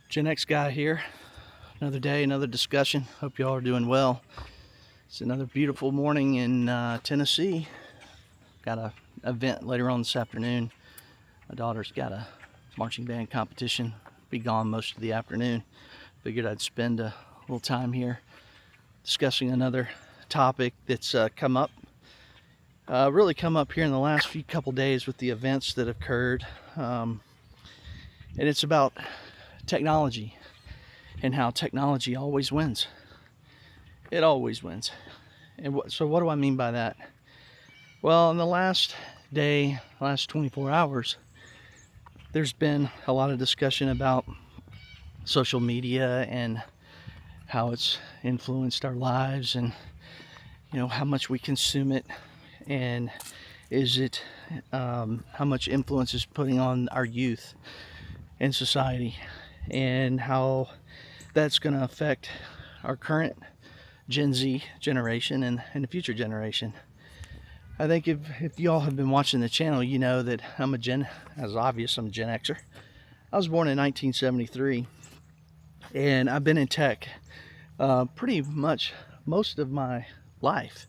Gen X guy here. Another day, another discussion. Hope y'all are doing well. It's another beautiful morning in Tennessee. Got an event later on this afternoon. My daughter's got a marching band competition. Be gone most of the afternoon. Figured I'd spend a little time here discussing another topic that's come up here in the last couple days with the events that occurred. And it's about technology and how technology always wins. It always wins. And so what do I mean by that? Well, in the last 24 hours, there's been a lot of discussion about social media and how it's influenced our lives, and how much we consume it, and how much influence is putting on our youth and society, and how that's going to affect our current Gen Z generation and the future generation. I think if y'all have been watching the channel, you know that I'm a Gen Xer. I was born in 1973, and I've been in tech pretty much most of my life.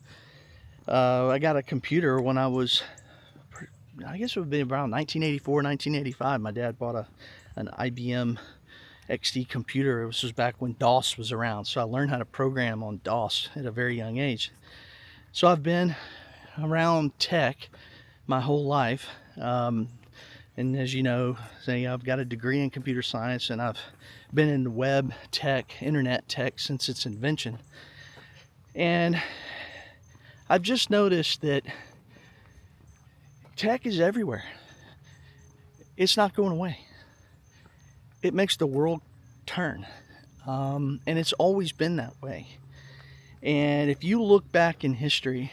I got a computer when I guess it would be around 1984, 1985. My dad bought an IBM XT computer. This was back when DOS was around, so I learned how to program on DOS at a very young age. So I've been around tech my whole life, and as you know, I've got a degree in computer science, and I've been in web tech, internet tech since its invention. And I've just noticed that tech is everywhere. It's not going away. It makes the world turn, and it's always been that way. And if you look back in history,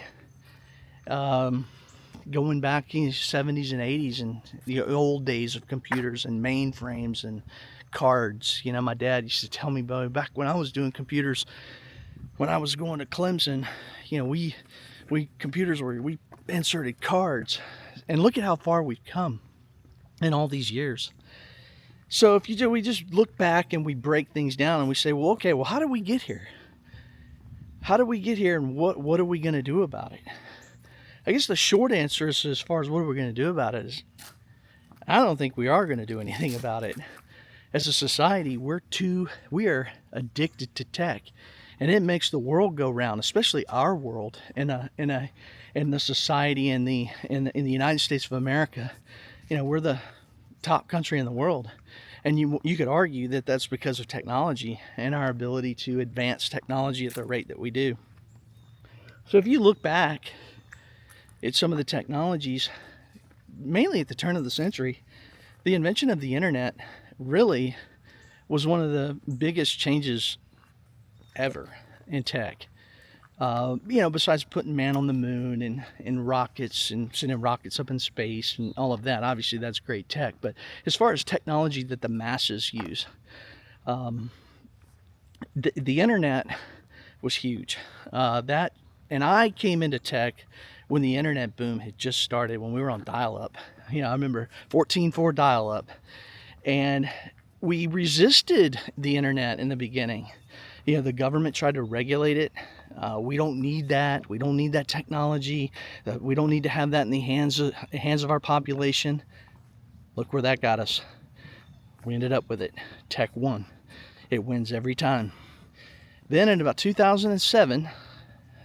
going back in the 70s and 80s and the old days of computers and mainframes and cards, my dad used to tell me about back when I was doing computers, when I was going to Clemson, we inserted cards, and look at how far we've come in all these years. So we just look back and we break things down and we say, well, okay, how did we get here? How did we get here, and what are we going to do about it? I guess the short answer is, as far as what are we going to do about it, is I don't think we are going to do anything about it. As a society, we are addicted to tech, and it makes the world go round, especially our world in the society in the United States of America. We're the top country in the world, and you could argue that that's because of technology and our ability to advance technology at the rate that we do. So if you look back at some of the technologies, mainly at the turn of the century, the invention of the internet really was one of the biggest changes ever in tech. Besides putting man on the moon and rockets and sending rockets up in space and all of that, obviously that's great tech. But as far as technology that the masses use, the internet was huge. And I came into tech when the internet boom had just started, when we were on dial-up. I remember 14.4 dial-up, and we resisted the internet in the beginning. The government tried to regulate it. We don't need that. We don't need that technology. We don't need to have that in the hands of our population. Look where that got us. We ended up with it. Tech won. It wins every time. Then in about 2007,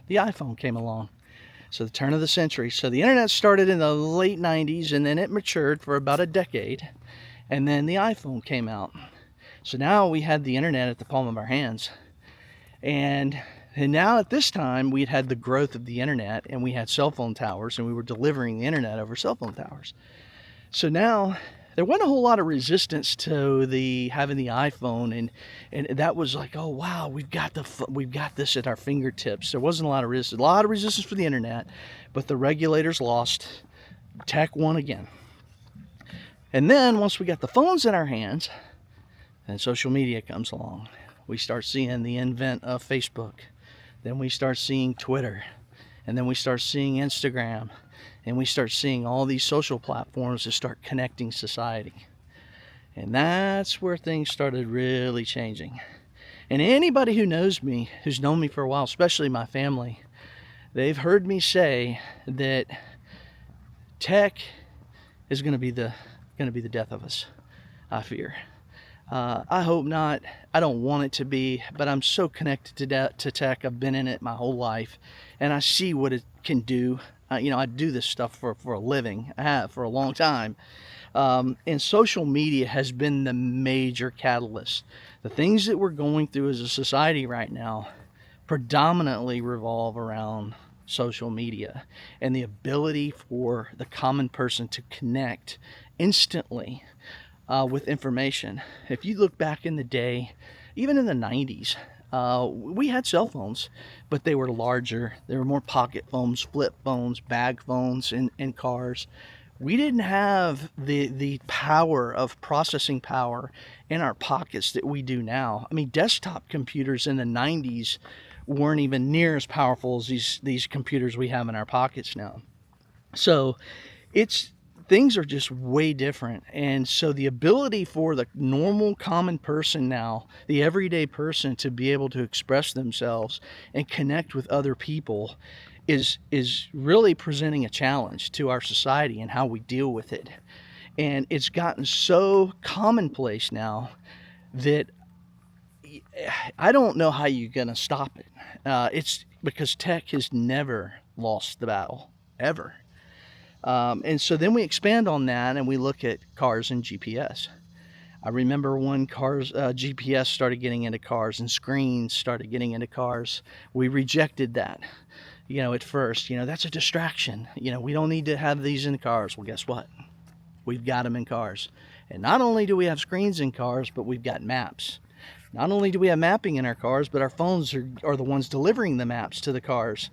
the iPhone came along. So the turn of the century. So the internet started in the late 90s, and then it matured for about a decade. And then the iPhone came out. So now we had the internet at the palm of our hands. And now at this time, we'd had the growth of the internet, and we had cell phone towers, and we were delivering the internet over cell phone towers. So now there wasn't a whole lot of resistance to having the iPhone, and that was like, oh wow, we've got this at our fingertips. There wasn't a lot of resistance for the internet, but the regulators lost. Tech won again. And then once we got the phones in our hands, then social media comes along. We start seeing the advent of Facebook. Then we start seeing Twitter. And then we start seeing Instagram. And we start seeing all these social platforms that start connecting society. And that's where things started really changing. And anybody who knows me, who's known me for a while, especially my family, they've heard me say that tech is going to be the death of us, I fear. I hope not. I don't want it to be, but I'm so connected to tech. I've been in it my whole life, and I see what it can do. I do this stuff for a living. I have for a long time. And social media has been the major catalyst. The things that we're going through as a society right now predominantly revolve around social media and the ability for the common person to connect instantly with information. If you look back in the day, even in the 90s, we had cell phones, but they were larger. There were more pocket phones, flip phones, bag phones in cars. We didn't have the power of processing power in our pockets that we do now. I mean, desktop computers in the 90s weren't even near as powerful as these computers we have in our pockets now. So things are just way different. And so the ability for the normal common person now, the everyday person, to be able to express themselves and connect with other people is really presenting a challenge to our society and how we deal with it. And it's gotten so commonplace now that I don't know how you're going to stop it. It's because tech has never lost the battle, ever. And so then we expand on that and we look at cars and GPS. I remember when GPS started getting into cars and screens started getting into cars, we rejected that. At first, that's a distraction. We don't need to have these in cars. Well, guess what? We've got them in cars. And not only do we have screens in cars, but we've got maps. Not only do we have mapping in our cars, but our phones are the ones delivering the maps to the cars.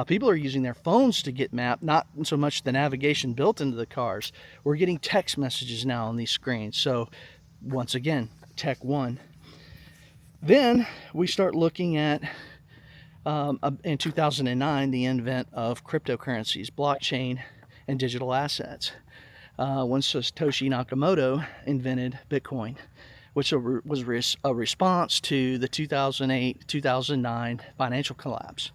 People are using their phones to get mapped, not so much the navigation built into the cars. We're getting text messages now on these screens. So once again, tech won. Then we start looking at, in 2009, the advent of cryptocurrencies, blockchain, and digital assets. When Satoshi Nakamoto invented Bitcoin, which was a response to the 2008-2009 financial collapse,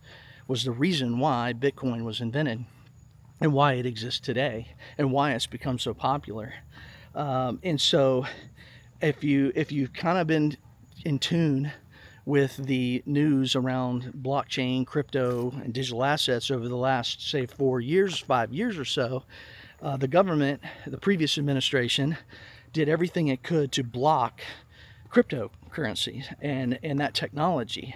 was the reason why Bitcoin was invented and why it exists today and why it's become so popular. And so if you've kind of been in tune with the news around blockchain, crypto, and digital assets over the last, say, 5 years or so, the government, the previous administration, did everything it could to block cryptocurrencies and that technology.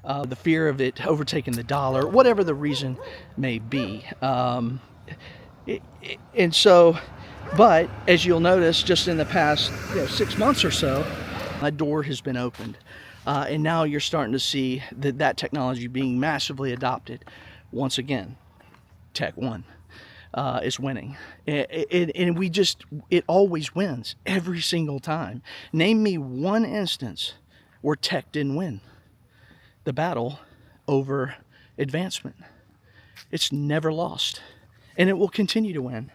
The fear of it overtaking the dollar, whatever the reason may be. And so, but as you'll notice, just in the past 6 months or so, a door has been opened. And now you're starting to see that technology being massively adopted. Once again, tech won. Is winning. And it always wins every single time. Name me one instance where tech didn't win the battle over advancement. It's never lost, and it will continue to win.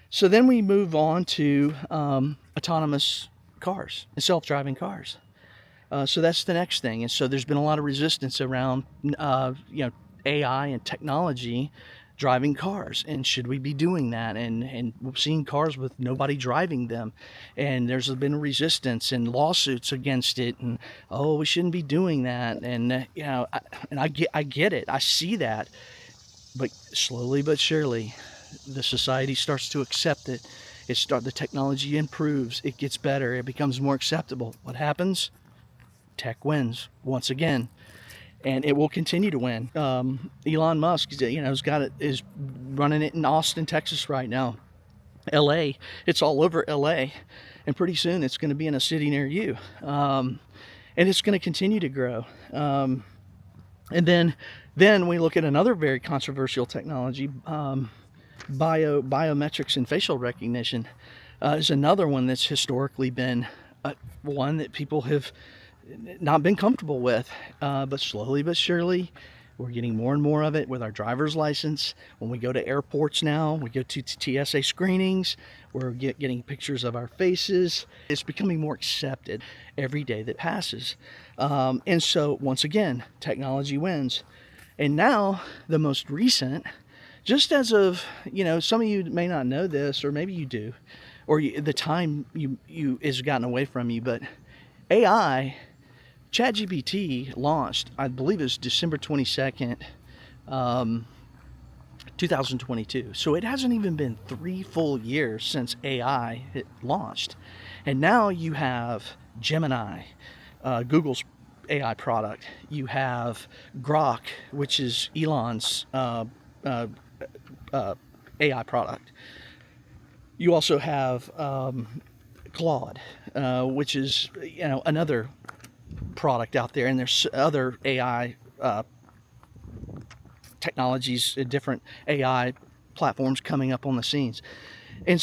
So then we move on to autonomous cars and self-driving cars. So that's the next thing. And so there's been a lot of resistance around AI and technology driving cars, and should we be doing that? And we've seen cars with nobody driving them, and there's been resistance and lawsuits against it, and we shouldn't be doing that. And I get it, I see that, but slowly but surely the society starts to accept it. The technology improves, it gets better, it becomes more acceptable. What happens? Tech wins once again. And it will continue to win. Elon Musk, is running it in Austin, Texas right now. LA, it's all over LA. And pretty soon it's going to be in a city near you. And it's going to continue to grow. And then we look at another very controversial technology, biometrics and facial recognition is another one that's historically been one that people have not been comfortable with, but slowly but surely We're getting more and more of it with our driver's license. When we go to airports now, we go to TSA screenings, we're getting pictures of our faces. It's becoming more accepted every day that passes. And so once again, technology wins. And now the most recent, just as of, some of you may not know this, or maybe you do, or the time you has gotten away from you, but AI, ChatGPT launched, I believe it was December 22nd, 2022. So it hasn't even been 3 full years since AI had launched. And now you have Gemini, Google's AI product. You have Grok, which is Elon's AI product. You also have Claude, which is another product out there, and there's other AI technologies, different AI platforms coming up on the scenes, and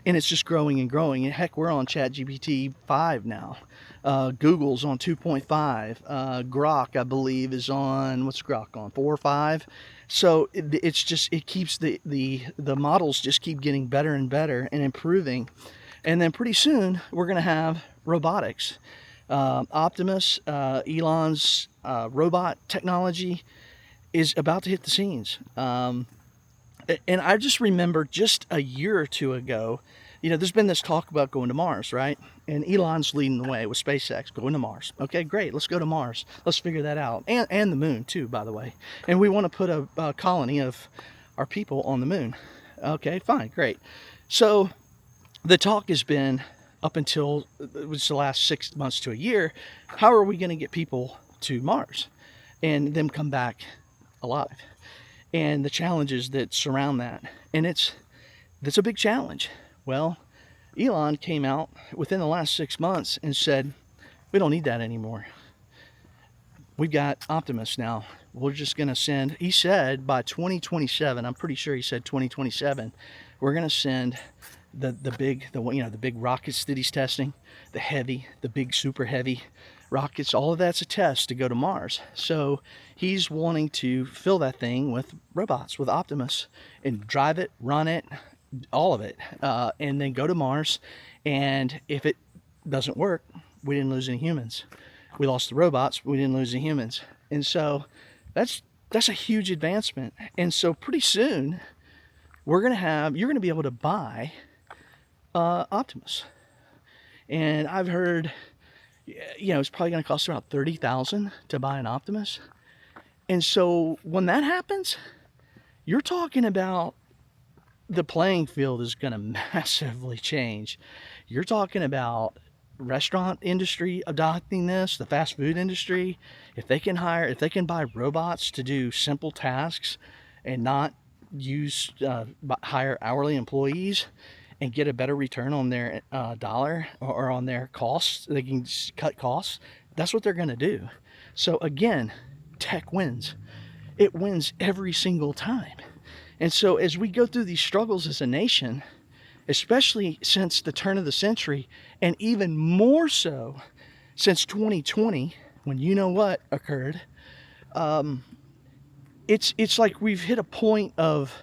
it's just growing and growing. And heck, we're on ChatGPT 5 now. Google's on 2.5. Grok, I believe, is on, what's Grok on, 4 or 5. So it keeps the models just keep getting better and better and improving. And then pretty soon we're going to have robotics. Optimus, Elon's robot technology is about to hit the scenes. And I just remember just a year or two ago, there's been this talk about going to Mars, right? And Elon's leading the way with SpaceX, going to Mars. Okay, great, let's go to Mars. Let's figure that out. And the moon too, by the way. And we want to put a colony of our people on the moon. Okay, fine, great. So the talk has been, up until it was the last 6 months to a year, how are we going to get people to Mars and them come back alive? And the challenges that surround that. And that's a big challenge. Well, Elon came out within the last 6 months and said, we don't need that anymore. We've got Optimus now. We're just going to send, he said by 2027, I'm pretty sure he said 2027, we're going to send the big rockets that he's testing, the big super heavy rockets, all of that's a test to go to Mars. So he's wanting to fill that thing with robots, with Optimus, and drive it, run it, all of it, and then go to Mars. And if it doesn't work, we didn't lose any humans. We lost the robots, but we didn't lose the humans. And so that's a huge advancement. And so pretty soon you're going to be able to buy Optimus. And I've heard, it's probably going to cost about $30,000 to buy an Optimus. And so when that happens, you're talking about the playing field is going to massively change. You're talking about restaurant industry adopting this, the fast food industry. If they can buy robots to do simple tasks and not hire hourly employees and get a better return on their dollar or on their costs, they can cut costs. That's what they're going to do. So again, tech wins. It wins every single time. And so as we go through these struggles as a nation, especially since the turn of the century, and even more so since 2020, when what occurred, it's like we've hit a point of,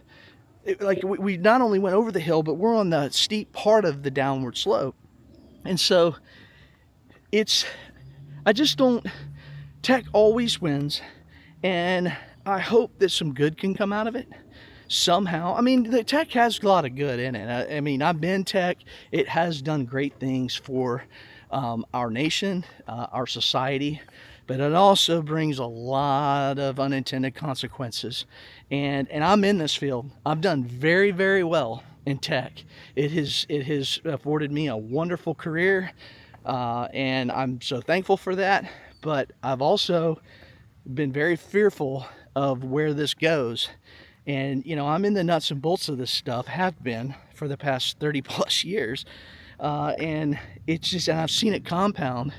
like, we not only went over the hill, but we're on the steep part of the downward slope. And so tech always wins, and I hope that some good can come out of it somehow. I mean, the tech has a lot of good in it. I mean, I've been tech. It has done great things for our nation, our society, but it also brings a lot of unintended consequences. And I'm in this field. I've done very, very well in tech. It has afforded me a wonderful career, and I'm so thankful for that. But I've also been very fearful of where this goes. And, I'm in the nuts and bolts of this stuff, have been for the past 30 plus years. And and I've seen it compound,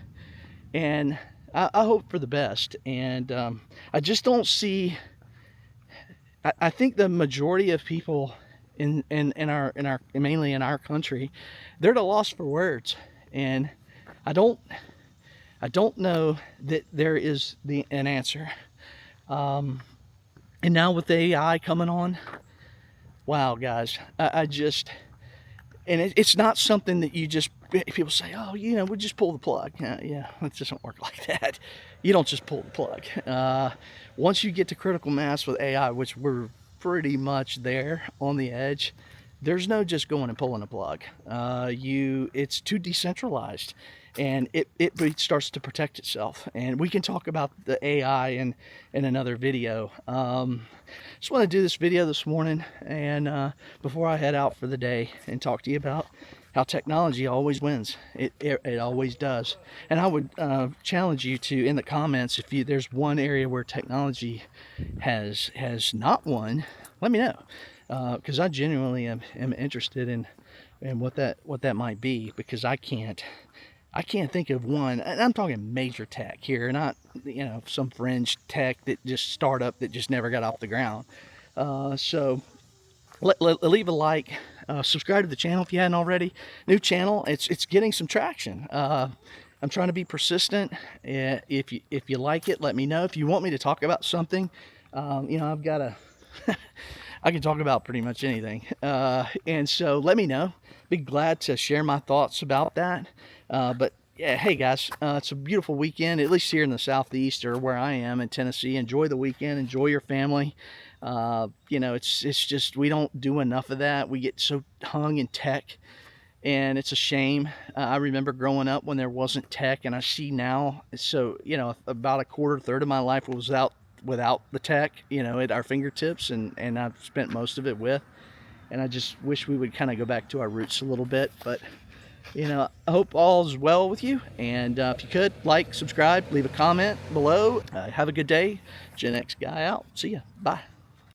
and I hope for the best. And I just don't see, I think the majority of people in our mainly in our country, they're at a loss for words. And I don't know that there is an answer. And now with the AI coming on, wow, guys, I just, and it's not something that you just, people say, oh, you know, we just pull the plug. Yeah, it doesn't work like that. You don't just pull the plug. Once you get to critical mass with AI, which we're pretty much there on the edge, there's no just going and pulling a plug. It's too decentralized, and it starts to protect itself. And we can talk about the AI in another video. Just want to do this video this morning, and before I head out for the day, and talk to you about how technology always wins. It always does. And I would challenge you to, in the comments, if there's one area where technology has not won, let me know, because I genuinely am interested in what that might be, because I can't think of one, and I'm talking major tech here, not, you know, some fringe tech that just startup that just never got off the ground. So leave a like, subscribe to the channel if you hadn't already. New channel, it's getting some traction. I'm trying to be persistent. If you like it, let me know. If you want me to talk about something, you know, I've got a I can talk about pretty much anything, and so let me know. Be glad to share my thoughts about that. But yeah, hey guys, it's a beautiful weekend, at least here in the Southeast, or where I am in Tennessee. Enjoy the weekend, enjoy your family. You know, it's just, we don't do enough of that. We get so hung in tech, and it's a shame. I remember growing up when there wasn't tech, and I see now, so, you know, about a third of my life was without the tech, you know, at our fingertips, and I've spent most of it with. And I just wish we would kind of go back to our roots a little bit. But, you know, I hope all is well with you. And if you could, like, subscribe, leave a comment below. Have a good day. Gen X guy out. See ya. Bye.